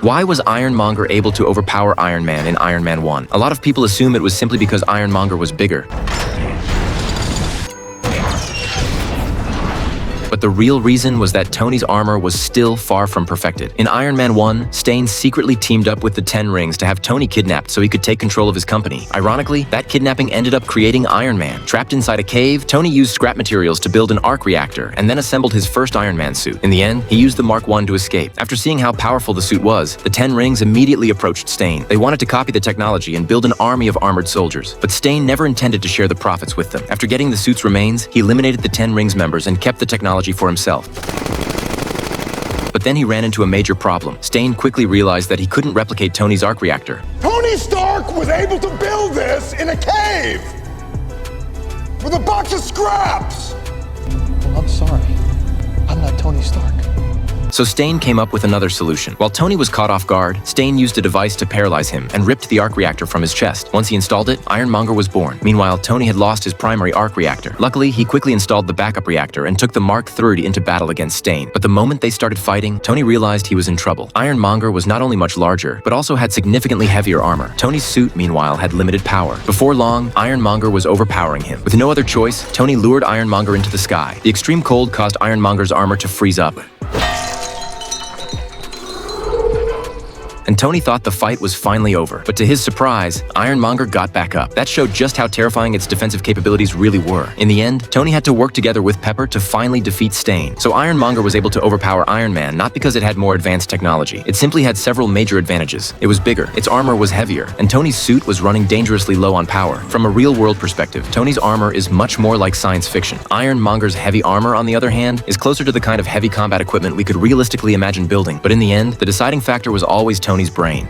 Why was Iron Monger able to overpower Iron Man in Iron Man 1? A lot of people assume it was simply because Iron Monger was bigger. But the real reason was that Tony's armor was still far from perfected. In Iron Man 1, Stain secretly teamed up with the Ten Rings to have Tony kidnapped so he could take control of his company. Ironically, that kidnapping ended up creating Iron Man. Trapped inside a cave, Tony used scrap materials to build an arc reactor and then assembled his first Iron Man suit. In the end, he used the Mark I to escape. After seeing how powerful the suit was, the Ten Rings immediately approached Stain. They wanted to copy the technology and build an army of armored soldiers. But Stain never intended to share the profits with them. After getting the suit's remains, he eliminated the Ten Rings members and kept the technology for himself. But then he ran into a major problem. Stain quickly realized that he couldn't replicate Tony's arc reactor. Tony Stark was able to build this in a cave with a box of scraps. Well, I'm sorry. I'm not Tony Stark. So Stain came up with another solution. While Tony was caught off guard, Stain used a device to paralyze him and ripped the arc reactor from his chest. Once he installed it, Iron Monger was born. Meanwhile, Tony had lost his primary arc reactor. Luckily, he quickly installed the backup reactor and took the Mark III into battle against Stain. But the moment they started fighting, Tony realized he was in trouble. Iron Monger was not only much larger, but also had significantly heavier armor. Tony's suit, meanwhile, had limited power. Before long, Iron Monger was overpowering him. With no other choice, Tony lured Iron Monger into the sky. The extreme cold caused Iron Monger's armor to freeze up. And Tony thought the fight was finally over. But to his surprise, Iron Monger got back up. That showed just how terrifying its defensive capabilities really were. In the end, Tony had to work together with Pepper to finally defeat Stain. So Iron Monger was able to overpower Iron Man not because it had more advanced technology. It simply had several major advantages. It was bigger, its armor was heavier, and Tony's suit was running dangerously low on power. From a real-world perspective, Tony's armor is much more like science fiction. Iron Monger's heavy armor, on the other hand, is closer to the kind of heavy combat equipment we could realistically imagine building. But in the end, the deciding factor was always Tony's brain.